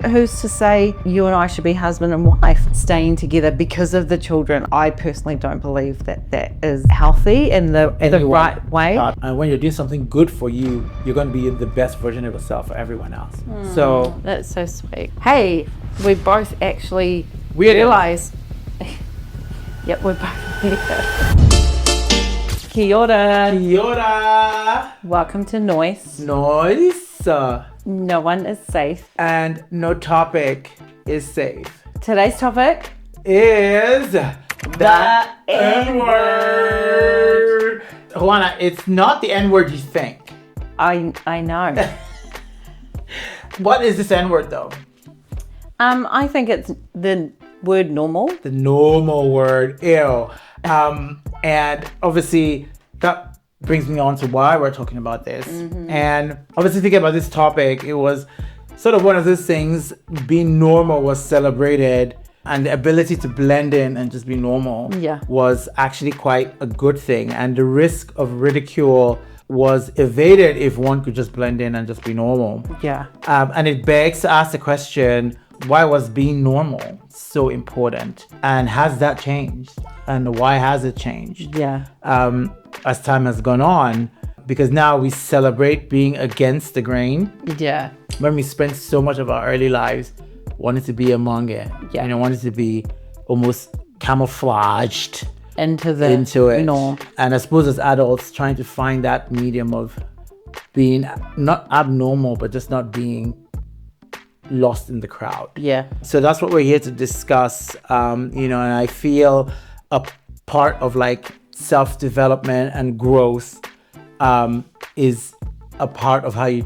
Who's to say you and I should be husband and wife staying together because of the children? I personally don't believe that is healthy in the right way. And when you're doing something good for you, you're going to be the best version of yourself for everyone else. So that's so sweet. Hey, we both actually realise. Yep, we're both here. Kia ora. Kia ora. Welcome to NOIS. NOIS. No one is safe. And no topic is safe. Today's topic is the N-word. Juana, it's not the N-word you think. I know. What is this N-word though? I think it's the word normal. The normal word, ew. And obviously that brings me on to why we're talking about this. And obviously thinking about this topic, it was sort of one of those things, being normal was celebrated, and the ability to blend in and just be normal was actually quite a good thing. And the risk of ridicule was evaded if one could just blend in and just be normal. Yeah. And it begs to ask the question, why was being normal so important? And has that changed? And why has it changed? Yeah. As time has gone on, because now we celebrate being against the grain. Yeah. When we spent so much of our early lives wanting to be among it. Yeah. And wanted to be almost camouflaged into it. No. And I suppose as adults trying to find that medium of being not abnormal, but just not being lost in the crowd. Yeah. So that's what we're here to discuss. And I feel a part of like self-development and growth is a part of how you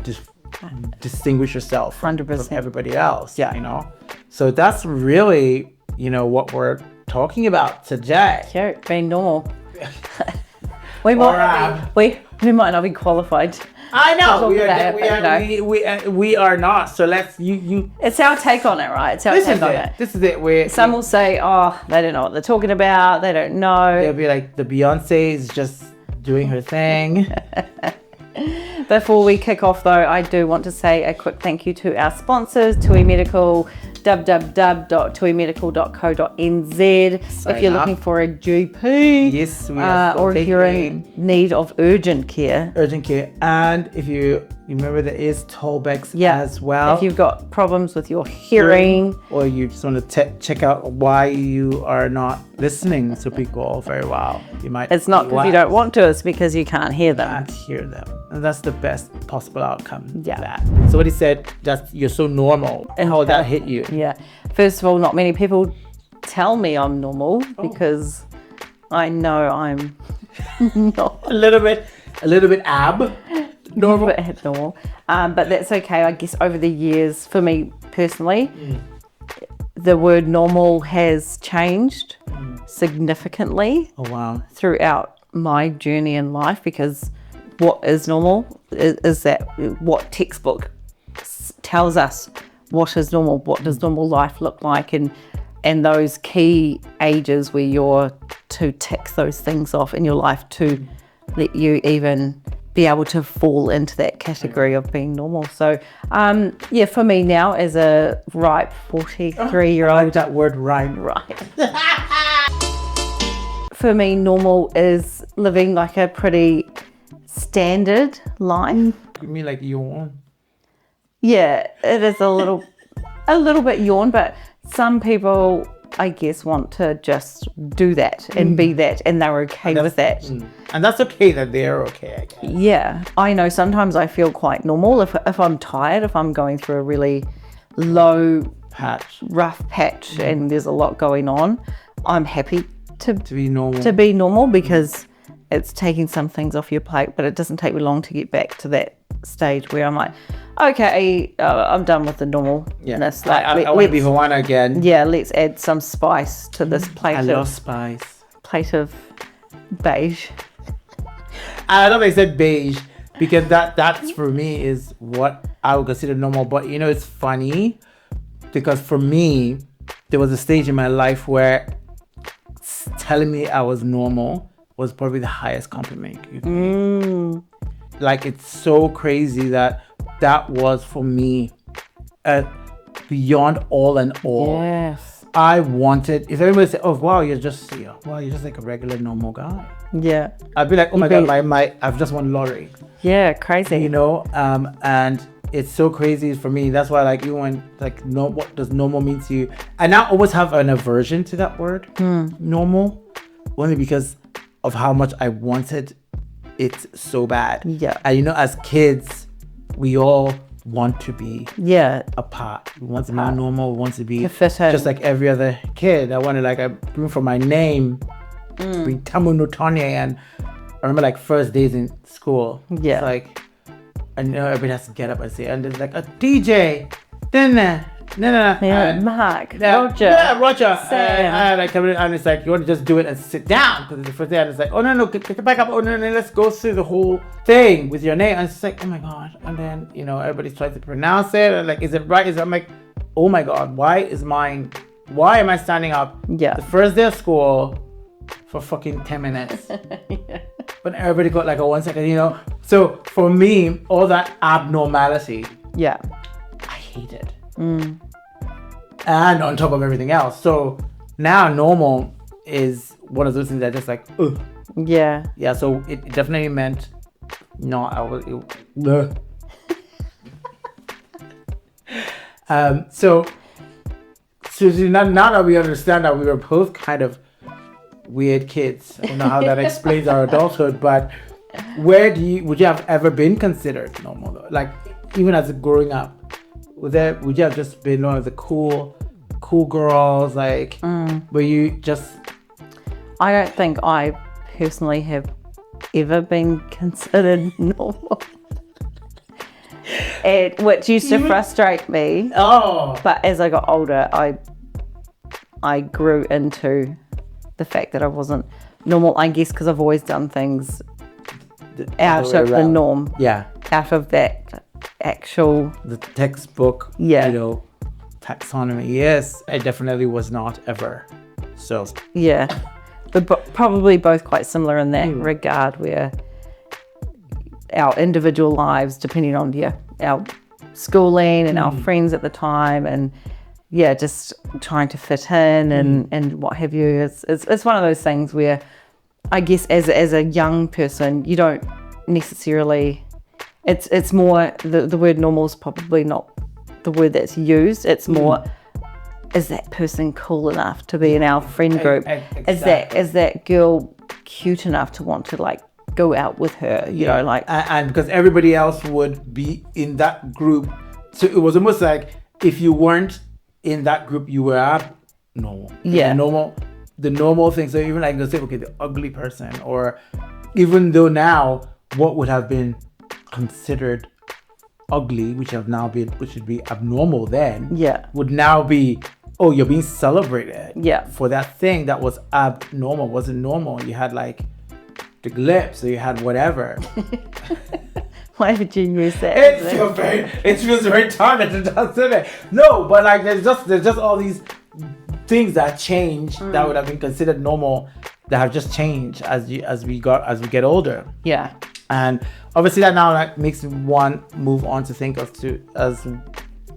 distinguish yourself 100% from everybody else. Yeah. So that's really, what we're talking about today. Sure, being normal. we might not be qualified. I know we are not. So let's you. It's our take on it, right? It's our take on it. This is it. Some will say, "Oh, they don't know what they're talking about. They don't know." They'll be like, "The Beyonce is just doing her thing." Before we kick off, though, I do want to say a quick thank you to our sponsors, TUI Medical, www.tuimedical.co.nz. If you're looking for a GP, yes, we are or if you're in need of urgent care, and if you remember, there is Tollbacks as well. If you've got problems with your hearing, or you just want to check out why you are not listening to people very well, you might. It's not because you don't want to; it's because you can't hear them. And that's the best possible outcome. Yeah. So what he said, that you're so normal, and how that hit you. Yeah. First of all, not many people tell me I'm normal because I know I'm not. a little bit abnormal. But that's okay. I guess over the years, for me personally, the word normal has changed significantly. Oh wow! Throughout my journey in life, because what is normal is that what textbook tells us what is normal, what does normal life look like, and those key ages where you're to tick those things off in your life to let you even be able to fall into that category of being normal. So for me now as a ripe 43-year-old, I like that word right. For me, normal is living like a pretty standard life. You mean like yawn? Yeah, it is a little bit yawn, but some people, I guess, want to just do that and be that, and they're okay with that. And that's okay that they're okay, I guess. Yeah, I know sometimes I feel quite normal if I'm tired, if I'm going through a really rough patch and there's a lot going on, I'm happy to be normal because it's taking some things off your plate, but it doesn't take me long to get back to that stage where I'm like, okay, I'm done with the normalness. Like, I want to be Juana again. Yeah, let's add some spice to this plate. I love spice. Plate of beige. I don't know if I said beige because that's for me is what I would consider normal. But it's funny because for me, there was a stage in my life where telling me I was normal was probably the highest compliment you could make. Like, it's so crazy that was for me beyond all and all. Yes. I wanted, if everybody said, "Oh wow, you're just like a regular normal guy," Yeah. I'd be like, "Oh my god, I've just won lottery." Yeah. Crazy. You know, and it's so crazy for me. That's why, like, even when like, no, what does normal mean to you? And I always have an aversion to that word, normal, only because of how much I wanted it so bad. Yeah. And you know, as kids, we all want to be apart. We want to be normal. We want to be To fit in. just like every other kid. I wanted, like, I bring for my name, bring Tamu Nutanye, and I remember like first days in school. Yeah. It's like, I know everybody has to get up and say, and there's like a DJ, then Yeah. Mark. Roger. yeah, Roger, Sam. and I come in and it's like, you want to just do it and sit down because it's the first day, and it's like, oh no, get back up, oh no, let's go through the whole thing with your name, and it's like, oh my god, and then, you know, everybody's trying to pronounce it, and like, is it right? I'm like, oh my god, why am I standing up Yeah. the first day of school for fucking 10 minutes? But everybody got like a 1 second, you know. So for me, all that abnormality, Yeah. I hate it. And on top of everything else. So now normal is one of those things that just like, ugh. Yeah. Yeah, so it definitely meant no, I was ugh. So now that we understand that we were both kind of weird kids, I don't know how that explains our adulthood, but would you have ever been considered normal though? Like, even as growing up, would you have just been one of the cool girls? Like, were you just? I don't think I personally have ever been considered normal. Which used to frustrate me. Oh. But as I got older, I grew into the fact that I wasn't normal, I guess, because I've always done things out of the norm. Yeah. Out of that actual... The textbook, Yeah. you know, taxonomy. Yes, I definitely was not ever. So. Yeah. But probably both quite similar in that regard, where our individual lives, depending on our schooling and our friends at the time, and just trying to fit in and what have you. It's one of those things where I guess as a young person, you don't necessarily. It's more the word normal is probably not the word that's used. It's more, is that person cool enough to be in our friend group? Exactly. Is that girl cute enough to want to like go out with her? You know, like, and because everybody else would be in that group, so it was almost like if you weren't in that group, you were abnormal. Yeah. The normal thing. So even like, let's say, okay, the ugly person, or even though now what would have been considered ugly, which should be abnormal then, would now be, oh, you're being celebrated. Yeah. For that thing that was abnormal, wasn't normal. You had like the lips, or you had whatever. why would you use that? It feels very targeted, doesn't it? No, but like there's just all these things that change that would have been considered normal that have just changed as we get older. Yeah. And obviously that now like makes one move on to think onto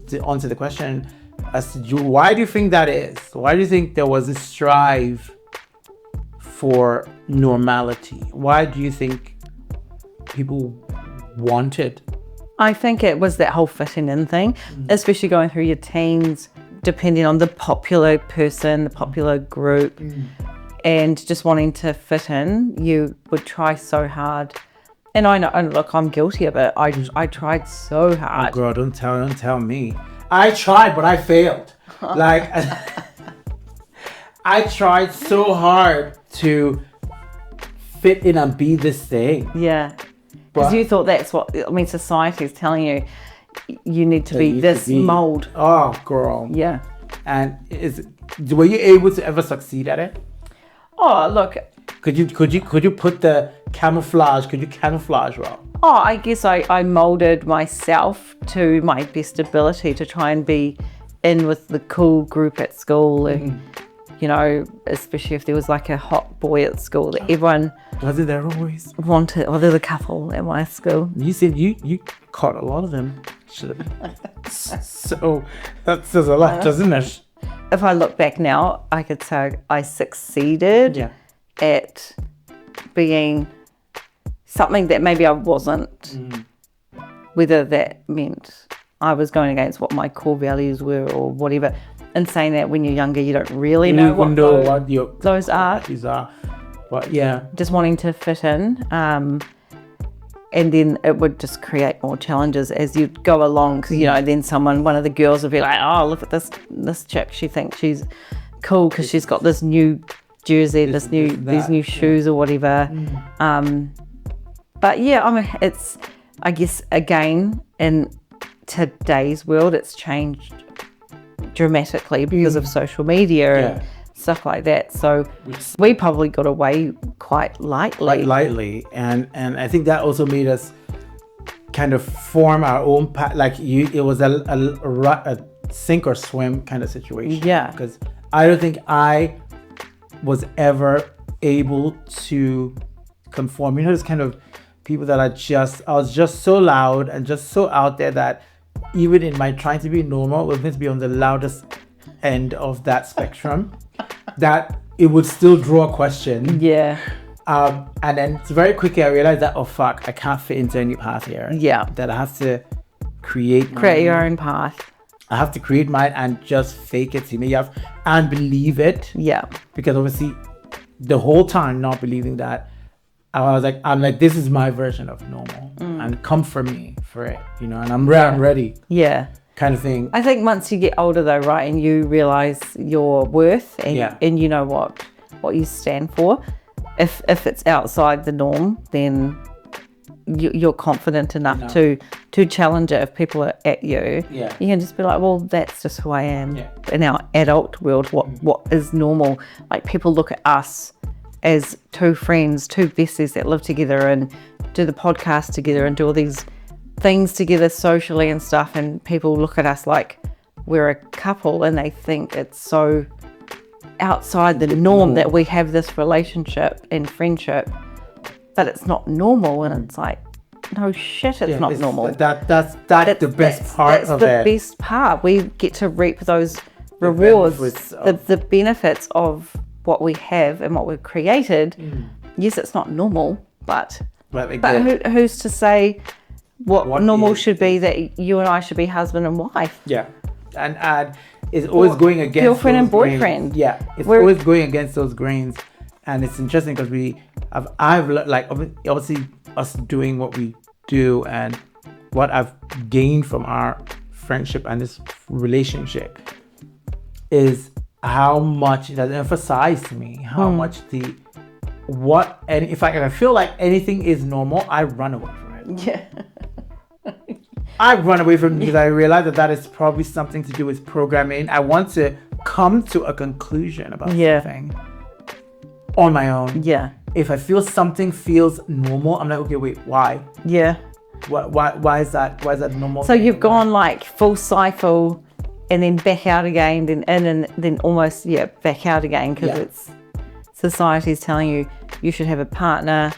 the question as to why do you think that is? Why do you think there was this strive for normality? Why do you think people wanted? I think it was that whole fitting in thing, especially going through your teens, depending on the popular person, the popular group, and just wanting to fit in. You would try so hard. And I know, and look, I'm guilty of it. I tried so hard. Oh, girl, don't tell me. I tried, but I failed. Like, I tried so hard to fit in and be this thing. Yeah. Because you thought that's what, I mean, society is telling you, you need to be this mold. Oh, girl. Yeah. And were you able to ever succeed at it? Oh, look. Could you put the camouflage? Could you camouflage well? Oh, I guess I molded myself to my best ability to try and be in with the cool group at school, and you know, especially if there was like a hot boy at school that everyone wasn't there always wanted. Or there's a couple at my school. You said you caught a lot of them actually. So that says a lot, doesn't it? If I look back now, I could say I succeeded at being something that maybe I wasn't, whether that meant I was going against what my core values were or whatever. And saying that when you're younger, you don't really know what those are. But yeah. Just wanting to fit in. And then it would just create more challenges as you go along. Because, then one of the girls would be like, oh, look at this chick. She thinks she's cool because she's got this new jersey, these new shoes or whatever. But yeah, it's, I guess, again, in today's world, it's changed dramatically because of social media and stuff like that. So we probably got away quite lightly. And I think that also made us kind of form our own path. It was a sink or swim kind of situation. Yeah. Because I don't think I was ever able to conform. There's kind of people that I was just so loud and just so out there that even in my trying to be normal, was meant to be on the loudest end of that spectrum, that it would still draw a question. Yeah. And then very quickly I realized that, oh fuck, I can't fit into any path here. Yeah. That I have to create your own path. I have to create mine and just fake it to me and believe it. Yeah. Because obviously the whole time not believing that, I'm like, this is my version of normal, and come for me for it, and I'm ready. Yeah. Kind of thing. I think once you get older though, right, and you realize your worth and you know what you stand for, if it's outside the norm, then you're confident enough to challenge it. If people are at you, you can just be like, well, that's just who I am. Yeah. In our adult world, what is normal? Like, people look at us as two friends, two besties that live together and do the podcast together and do all these things together socially and stuff, and people look at us like we're a couple and they think it's so outside the norm that we have this relationship and friendship, but it's not normal. And it's like, no shit, it's not normal. That's the best part of it. That's the best part. We get to reap those rewards, the benefits of what we have and what we've created. Yes, it's not normal, but who's to say what normal should be, that you and I should be husband and wife? Yeah. And it's always going against girlfriend and boyfriend. Grains. Yeah, it's always going against those grains. And it's interesting because I've like, obviously us doing what we do and what I've gained from our friendship and this relationship is how much it has emphasized to me how much if I feel like anything is normal, I run away from it. Yeah. I run away from it because I realize that is probably something to do with programming. I want to come to a conclusion about something on my own. Yeah. If I feel something feels normal, I'm like, okay, wait, why? Yeah. Why is that normal? So you've gone like full cycle and then back out again, then in and then almost back out again, because it's society's telling you should have a partner,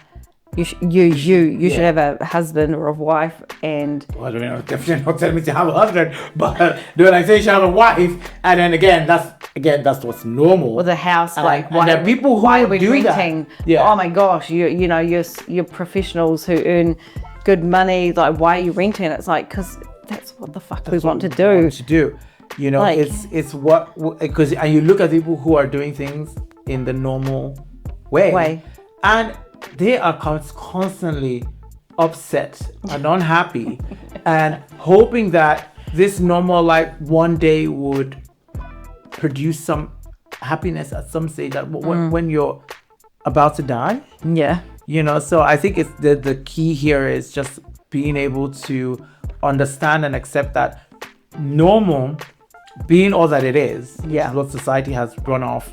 you should have a husband or a wife, and I don't know, definitely not telling me to have a husband, but when I say you should have a wife, and then again that's what's normal. With a house, why are people who why are we renting? Yeah. Oh my gosh, you're professionals who earn good money. Like, why are you renting? It's like, because that's what the fuck we want to do. It's what, because and you look at people who are doing things in the normal way. And they are constantly upset and unhappy and hoping that this normal life one day would produce some happiness at some stage, that when you're about to die. Yeah. So I think it's the key here is just being able to understand and accept that normal being all that it is, what society has run off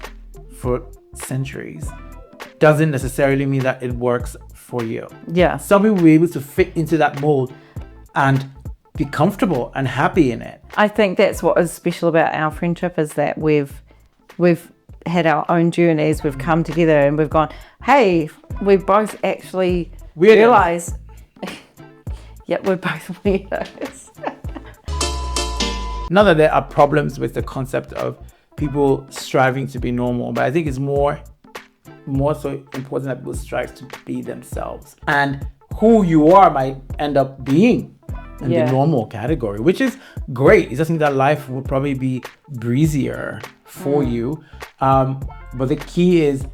for centuries, doesn't necessarily mean that it works for you. Yeah. Some people will be able to fit into that mold and be comfortable and happy in it. I think that's what is special about our friendship, is that we've had our own journeys, we've come together and we've gone, hey, we both actually realised we're both weirdos. Not that there are problems with the concept of people striving to be normal, but I think it's more so important that people strive to be themselves. And who you are might end up being in the normal category, which is great. It just means that life will probably be breezier for you. But the key is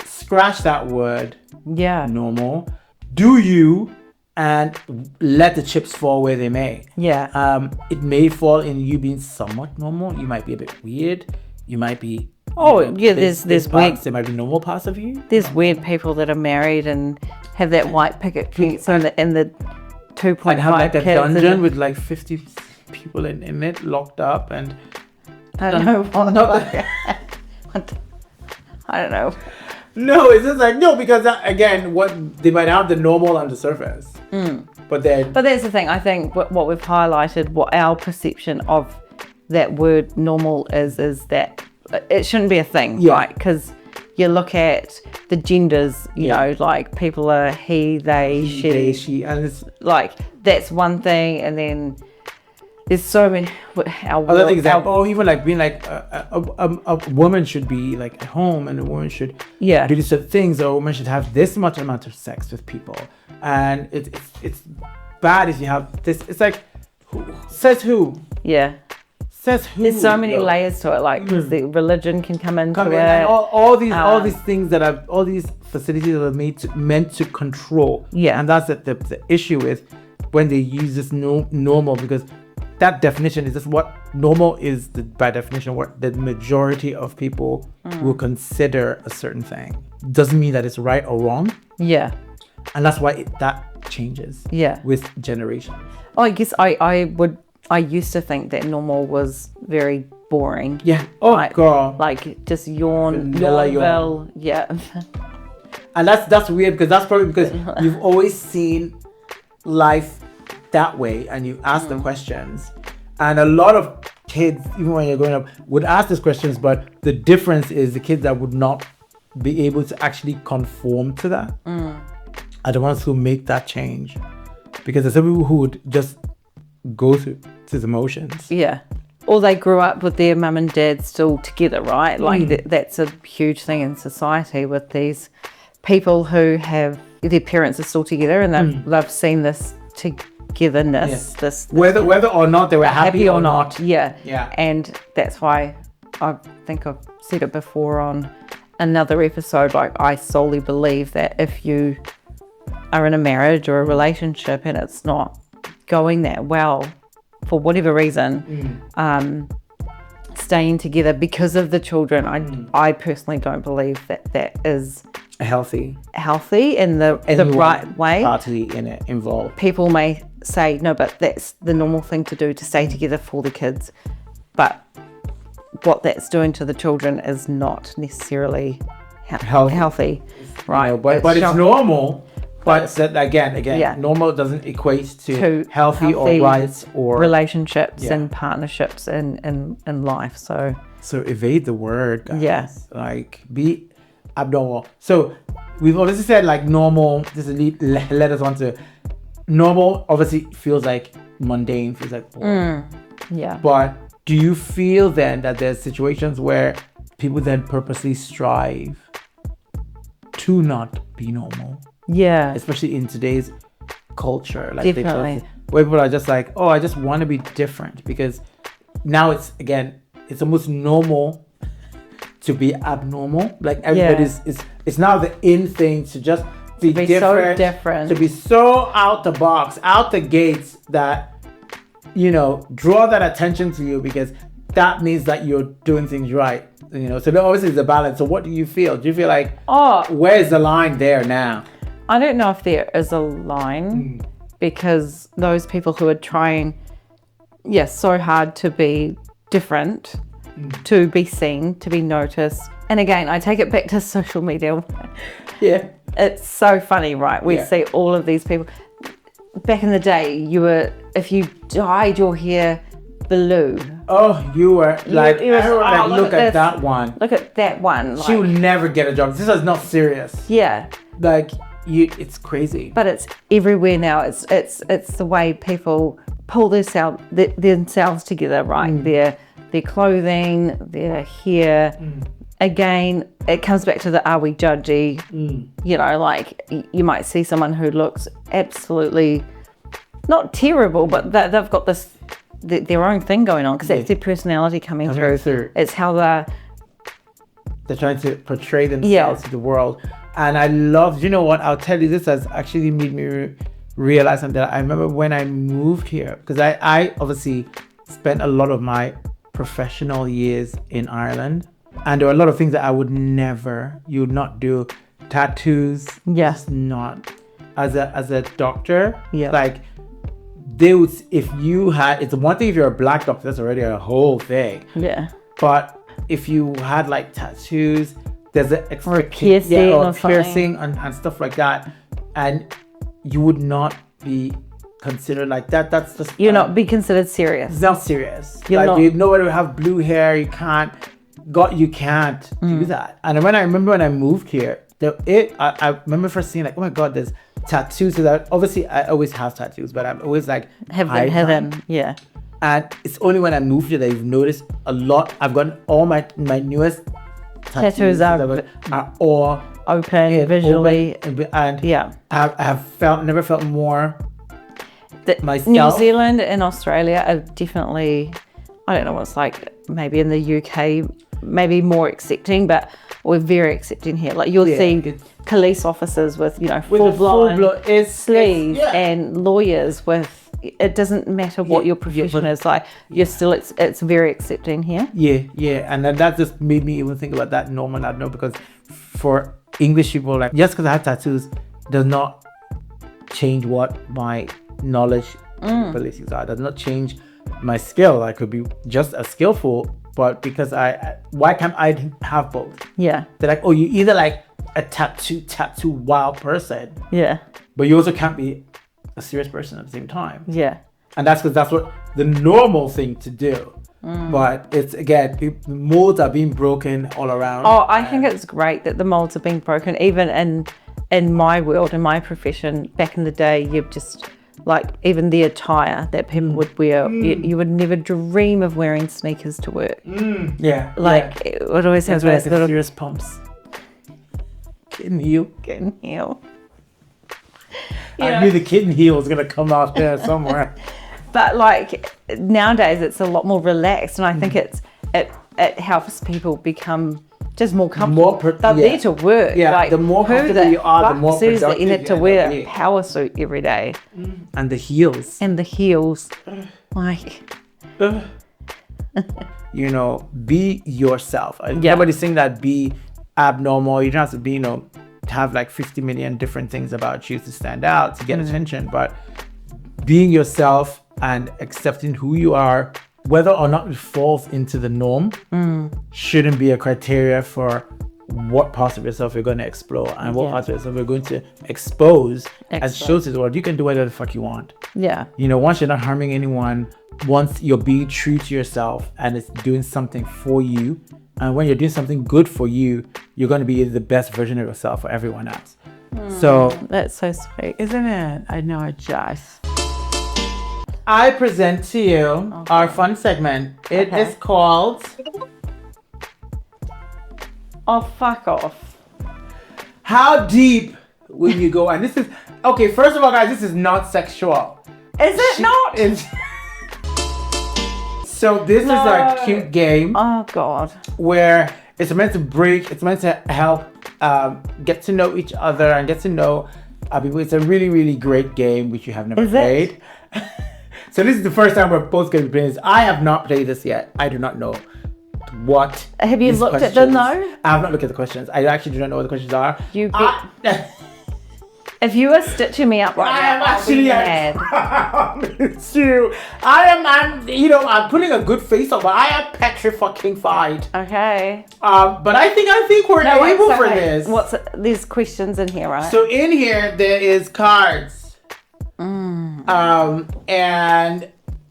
scratch that word, normal. Do you, and let the chips fall where they may. It may fall in you being somewhat normal. You might be a bit weird. You might be there's weird. There might be normal parts of you. There's weird people that are married and have that white picket fence and the 2.5 and have like a kids dungeon with like 50 people in it locked up, and I don't know. I don't know. No, it's just like, no, because again, what they might have the normal on the surface, but that's the thing. I think what we've highlighted, what our perception of that word normal is that it shouldn't be a thing, right? Because you look at the genders, you know, like people are he, they, she, and it's like that's one thing, and then there's so many other things. Or even like being like a woman should be like at home, and a woman should do these certain things, or a woman should have this much amount of sex with people, and it's bad if you have this. It's like, says who? Says who? There's so many layers to it, like because the religion can come into it. And all these things that are all these facilities that are meant to control. And that's the issue with when they use this normal, because that definition is just what normal is. By definition, what the majority of people will consider a certain thing. Doesn't mean that it's right or wrong. And that's why that changes. With generations. Oh, I guess I used to think that normal was very boring. Girl. Like just yawn. And that's weird, because that's probably because you've always seen life that way, and you ask the questions. And a lot of kids, even when you're growing up, would ask these questions, but the difference is the kids that would not be able to actually conform to that are the ones who make that change. Because there's some people who would just go through the motions. Or they grew up with their mum and dad still together, right? Like that's a huge thing in society, with these people who have their parents are still together, and they've seen this togetherness. This whether or not they were happy or not. And that's why I think I've said it before on another episode. Like, I solely believe that if you are in a marriage or a relationship and it's not going that well for whatever reason, staying together because of the children, I personally don't believe that is healthy in the right way. Party in it involved. People may say no, but that's the normal thing to do, to stay together for the kids, but what that's doing to the children is not necessarily healthy, right? You know, but it's normal. But that again, normal doesn't equate to healthy or right or relationships and partnerships in life. So evade the word, guys. Like, be abnormal. So we've obviously said like normal. This led us on to normal. Obviously feels like mundane, feels like boring. But do you feel then that there's situations where people then purposely strive to not be normal? Especially in today's culture, like definitely, where people are just like, oh, I just want to be different, because now it's almost normal to be abnormal. Like everybody's it's now the in thing to just be different, to be so out the box, out the gates, that draw that attention to you, because that means that you're doing things right. So there obviously is a balance. So what do you feel? Do you feel like, where's the line there now? I don't know if there is a line, because those people who are trying, so hard to be different, to be seen, to be noticed. And again, I take it back to social media. It's so funny, right? We see all of these people. Back in the day, if you dyed your hair blue. Oh, you were like, look at that one. Look at that one. She will never get a job. This is not serious. Yeah. Like, it's crazy. But it's everywhere now. It's the way people pull themselves together, right? Their clothing, their hair. Again, it comes back to the are we judgy? You know, like you might see someone who looks absolutely not terrible, but they've got their own thing going on because that's their personality coming through. It's how they're trying to portray themselves to the world. And I love, you know what, I'll tell you, this has actually made me realize something. I remember when I moved here, because I obviously spent a lot of my professional years in Ireland. And there were a lot of things that I would not do. Tattoos. Yes. Not. As a doctor. Yeah. Like, it's one thing if you're a black doctor, that's already a whole thing. Yeah. But if you had like tattoos, there's or piercing and stuff like that, and you would not be considered like that. That's just not be considered serious. It's not serious. Nobody will have blue hair. You can't do that. And when I moved here, I remember first seeing like, oh my god, there's tattoos. So that obviously I always have tattoos, but I'm always like have them. Yeah. And it's only when I moved here that I've noticed a lot. I've gotten all my newest tattoos are all open visually, and I have never felt more myself. New Zealand and Australia are definitely, I don't know what it's like, maybe in the UK, maybe more accepting, but we're very accepting here. Like you'll see police officers with full blown sleeves and lawyers with. It doesn't matter what your profession is like. You're still, it's very accepting here. Yeah, and then that just made me even think about that normal. I know because for English people, like just because I have tattoos does not change what my knowledge abilities are. Does not change my skill. I could be just as skillful, but because why can't I have both? Yeah, they're like, oh, you either like a tattoo wild person, but you also can't be a serious person at the same time. Yeah. And that's because that's what the normal thing to do. But it's, again, the molds are being broken all around. Oh, I think it's great that the molds are being broken. Even in my world, in my profession, back in the day, you've just, like, even the attire that people would wear, you would never dream of wearing sneakers to work. Yeah. Like, it would always have those little serious pumps. Kitten heel. I knew the kitten heel was going to come out there somewhere. But like nowadays it's a lot more relaxed, and I think it helps people become just more comfortable. They're there to work. Yeah, like, the more comfortable you are, the more productive that you need to wear a power suit every day. And the heels. Like... be yourself. Nobody's saying that be abnormal. You don't have to be, have like 50 million different things about you to stand out, to get attention, but being yourself and accepting who you are, whether or not it falls into the norm, shouldn't be a criteria for what parts of yourself you're going to explore and what parts of yourself you're going to expose and show to the world. You can do whatever the fuck you want. Yeah. Once you're not harming anyone, once you're being true to yourself and it's doing something for you, and when you're doing something good for you, you're going to be the best version of yourself for everyone else. So that's so sweet, isn't it? I know it, Josh. I present to you our fun segment. It is called... Oh, fuck off. How deep will you go? And this is... Okay, first of all, guys, this is not sexual. Is it not? So this is a cute game. Oh, God. Where it's meant to help get to know each other and get to know people. It's a really, really great game which you have never played. So this is the first time we're both going to be playing this. I have not played this yet. I do not know what. Have you looked at them though? I have not looked at the questions. I actually do not know what the questions are. If you were stitching me up right now, I'll be mad. I'm putting a good face on, but I am petrified. Okay. But I think we're able for this. There's questions in here, right? So in here there is cards. And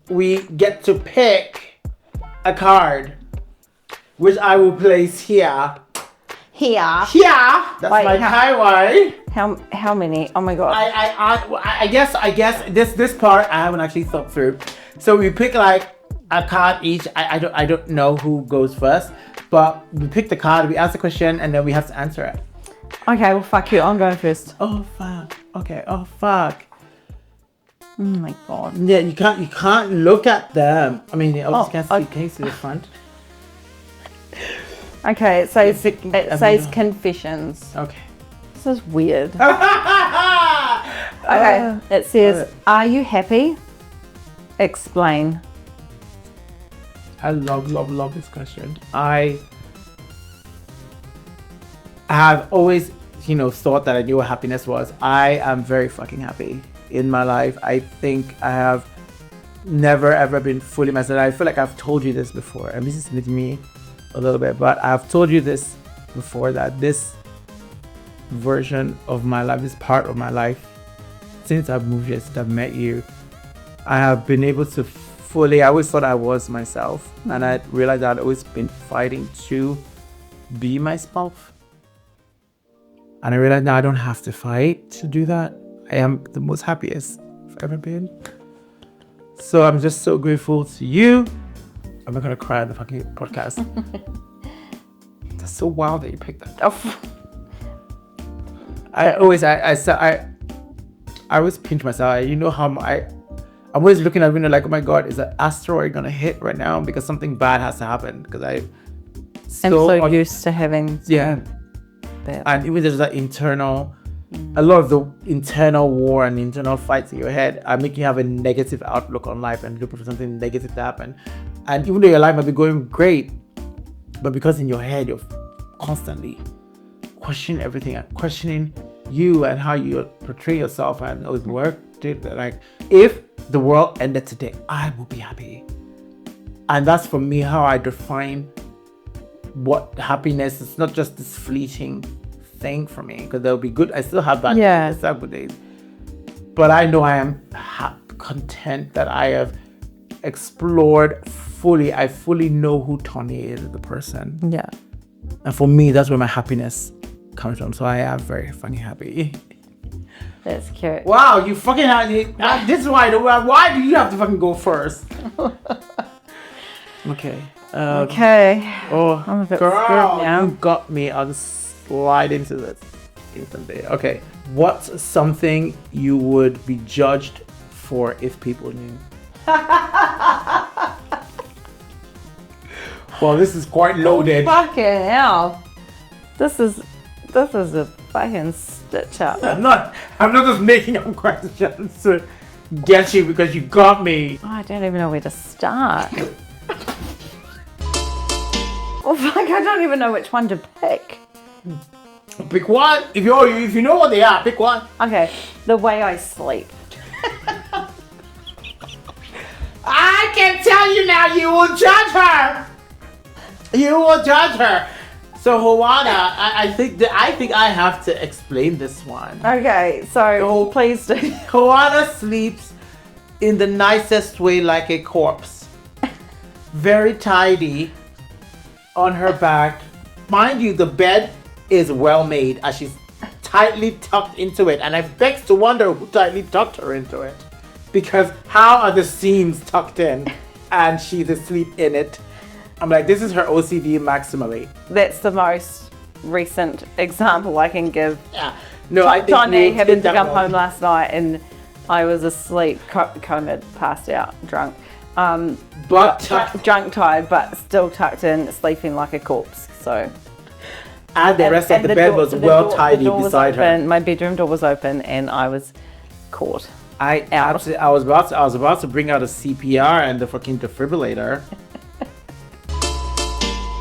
we get to pick a card, which I will place here. here. Yeah, that's Wait, my Taiwan. How many? Oh my god. I guess this part I haven't actually thought through. So we pick like a card each. I don't know who goes first, but we pick the card, we ask the question, and then we have to answer it. Okay, well fuck you. I'm going first. Oh fuck. Okay. Oh fuck. Oh my god. Yeah, you can't look at them. I mean, you obviously can't see okay. case to the front. Okay, it says Yeah, confessions. Okay. This is weird. Okay, it says, are you happy? Explain. I love this question. I have always, thought that I knew what happiness was. I am very fucking happy in my life. I think I have never ever been fully myself. I feel like I've told you this before, and this is with me a little bit, but I've told you this before, that this version of my life, this part of my life, since I've moved here, since I've met you, I have been able to fully, I always thought I was myself, and I realized I'd always been fighting to be myself. And I realized now I don't have to fight to do that. I am the most happiest I've ever been. So I'm just so grateful to you. I'm not gonna cry on the fucking podcast. That's so wild that you picked that. Oh. I always pinch myself. You know how I'm always looking at the window like, oh my god, is an asteroid gonna hit right now? Because something bad has to happen. Because I'm so used to having that. And even there's that internal, a lot of the internal war and internal fights in your head are making you have a negative outlook on life and looking for something negative to happen. And even though your life might be going great, but because in your head you're constantly questioning everything and questioning you and how you portray yourself and always work, like if the world ended today, I would be happy. And that's for me how I define what happiness is. Not just this fleeting thing for me, because there'll be good, I still have bad days, I still have good days, but I know I am content that I have explored fully. I fully know who Tony is as a person. Yeah. And for me, that's where my happiness comes from. So I am very fucking happy. That's cute. Wow, you fucking have, this is why do you have to fucking go first? Okay. Okay. Oh, I'm a bit girl, scared now. you got me. I'll slide into this instantly. Okay. What's something you would be judged for if people knew? Well, this is quite loaded. Fucking hell. This is a fucking stitch up. I'm not just making up questions to get you because you got me. Oh, I don't even know where to start. Well, fuck, I don't even know which one to pick. Pick one. If you know what they are, pick one. Okay, the way I sleep. I can tell you now, you will judge her. You will judge her. So Juana, I think I have to explain this one. Okay, so please do. Juana sleeps in the nicest way, like a corpse. Very tidy on her back. Mind you, the bed is well made as she's tightly tucked into it. And I beg to wonder who tightly tucked her into it. Because how are the seams tucked in and she's asleep in it? I'm like, this is her OCD maximally. That's the most recent example I can give. Yeah. No, I think Tony happened to come home last night and I was asleep, comed, passed out, drunk. Drunk, tired, but still tucked in, sleeping like a corpse. So. And the rest of the bed was well tidy beside her. My bedroom door was open and I was caught. I was about to bring out a CPR and the fucking defibrillator.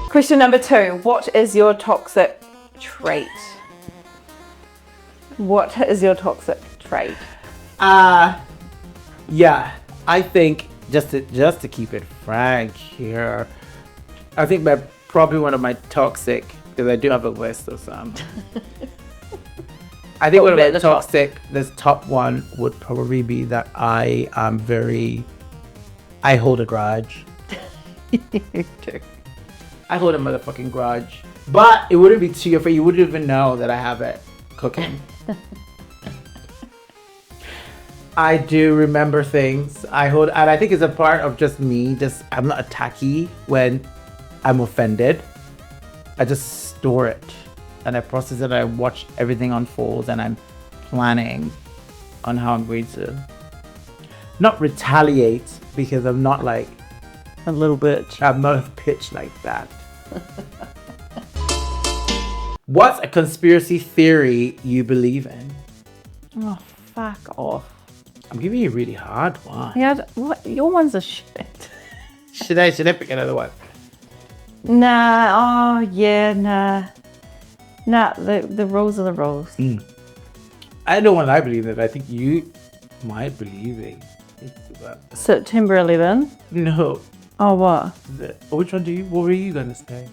Question number 2. What is your toxic trait? What is your toxic trait? Yeah, I think just to keep it frank here, I think probably one of my toxic, because I do have a list of some. I think one of my toxic, this top one would probably be that I hold a grudge. You do. I hold a motherfucking grudge. But it wouldn't be to your face. You wouldn't even know that I have it cooking. I do remember things. And I think it's a part of just me. I'm not attacky when I'm offended. I just store it and I process it. I watch everything unfold and I'm planning on how I'm going to not retaliate, because I'm not like A little bitch. I'm not a bitch like that. What's a conspiracy theory you believe in? Oh, fuck off. I'm giving you a really hard one. Yeah, what? Your one's a shit. Should I pick another one? Nah, oh yeah, nah. Nah, the rules are the rules. I know one I believe in. I think you might believe it. September 11. No. Oh, what? Which one what were you going to say?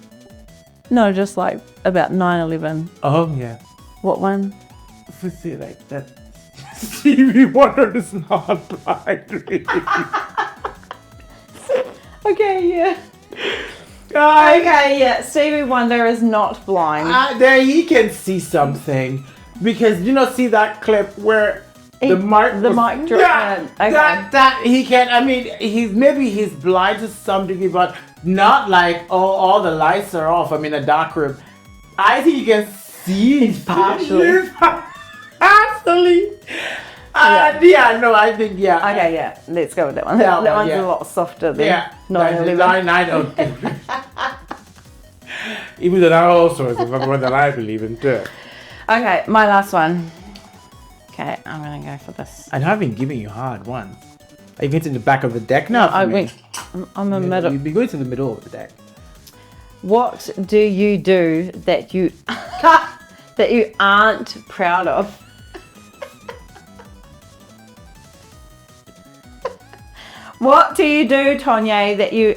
No, just like about 9/11. Oh, yeah. What one? See, like that. Stevie Wonder is not blind. Okay, yeah. Guys, Okay, yeah. Stevie Wonder is not blind. there he can see something, because see that clip where the mic dropped. Yeah, Okay. that he can. I mean, he's blind to some degree, but not like all the lights are off. I mean, a dark room. I think you can see. It's partially. Partially. No, I think Okay, yeah. Let's go with that one. That That one, one's yeah. a lot softer than Yeah. 9/11. Even though that also is another one that I believe in too. Okay, my last one. Okay, I'm gonna go for this. I know I've been giving you hard ones. Are you going to the back of the deck now? I went. I'm a middle. You'd be going to the middle of the deck. What do you do that you that you aren't proud of? What do you do, Tonye, that you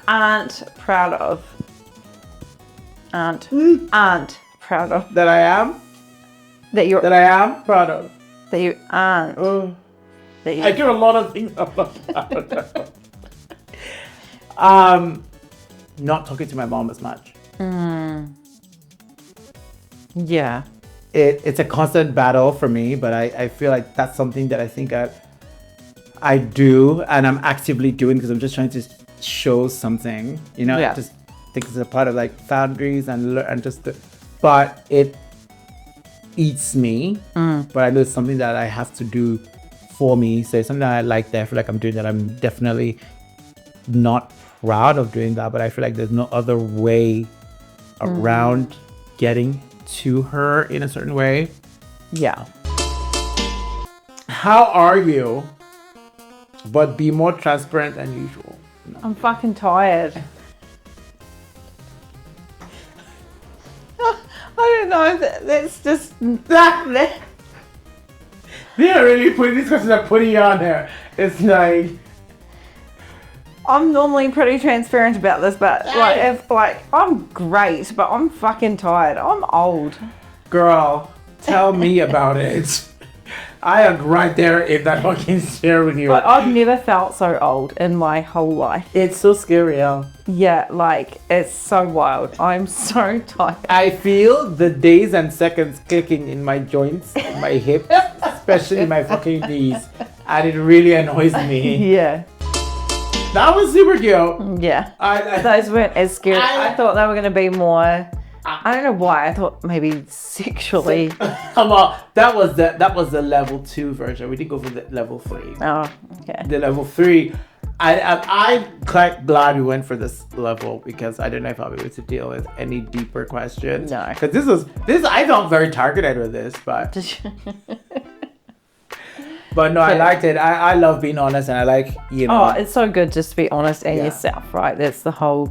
aren't proud of? Aren't proud of. That I am? That you're That I am proud of. that you aren't. That you I do a lot of things I'm not proud of. Not talking to my mom as much. Yeah. It's a constant battle for me, but I feel like that's something that I think I do, and I'm actively doing, because I'm just trying to show something, Yeah. just think it's a part of like boundaries and but it eats me. But I know it's something that I have to do for me. So it's something that I like that I feel like I'm doing, that I'm definitely not proud of doing that, but I feel like there's no other way around getting to her in a certain way. Yeah. How are you? But be more transparent than usual. No. I'm fucking tired. I don't know. That's just that. They're really putting these questions are putting you on there. It's like, I'm normally pretty transparent about this, but I'm great, but I'm fucking tired. I'm old. girl, tell me about it. I am right there in that fucking chair with you. But I've never felt so old in my whole life. It's so scary, Yeah, it's so wild. I'm so tired. I feel the days and seconds clicking in my joints, my hips, especially my fucking knees, and it really annoys me. Yeah. That was super cute. Yeah. I Those weren't as scary. I thought they were going to be more. I don't know why. I thought maybe sexually. Come on, that was the level 2 version. We didn't go for the level 3. Oh, okay. The level 3. I'm quite glad we went for this level, because I don't know if I'll be able to deal with any deeper questions. No. Because this I felt very targeted with this, but but no, I liked it. I love being honest, and I like Oh, it's so good just to be honest and yourself, right? That's the whole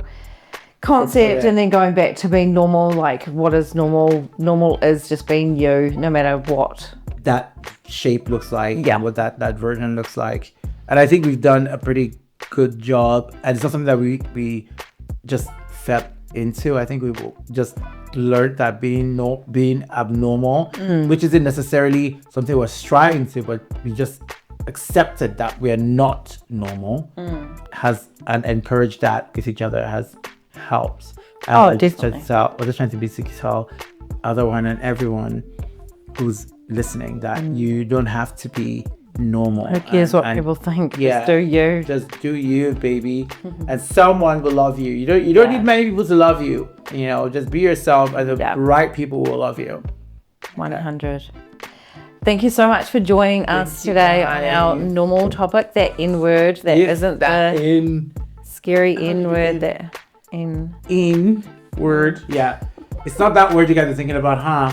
concept. And then going back to being normal, like what is normal? Normal is just being you, no matter what that shape looks like, what that version looks like. And I think we've done a pretty good job, and it's not something that we just fell into. I think we just learned that being abnormal, which isn't necessarily something we're striving to, but we just accepted that we are not normal, and encouraged that with each other, has helps. Definitely. Just trying to basically tell everyone and everyone who's listening that you don't have to be normal. Who cares what people think? Just do you. Just do you, baby. And someone will love you. You don't need many people to love you. You know, just be yourself, and the right people will love you. 100. Thank you so much for joining us today on our normal topic, that N word that isn't the scary N word, that in word. Yeah. It's not that word you guys are thinking about, huh?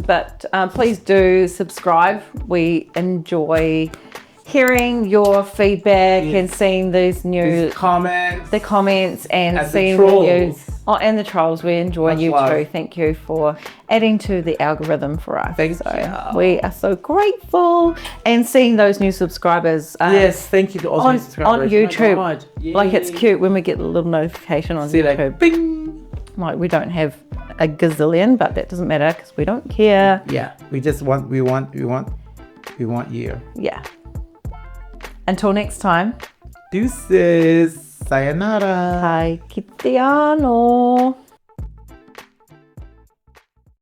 But please do subscribe. We enjoy hearing your feedback and seeing these new comments, the comments, and seeing the news. And the trolls. We enjoy you too. Thank you for adding to the algorithm for us. Thank you. We are so grateful, and seeing those new subscribers. Yes, thank you to all new subscribers on YouTube. Like, it's cute when we get a little notification on YouTube. Like, bing. Like, we don't have a gazillion, but that doesn't matter because we don't care. Yeah, we want you. Yeah. Until next time. Deuces. Sayonara. Hai kitiano.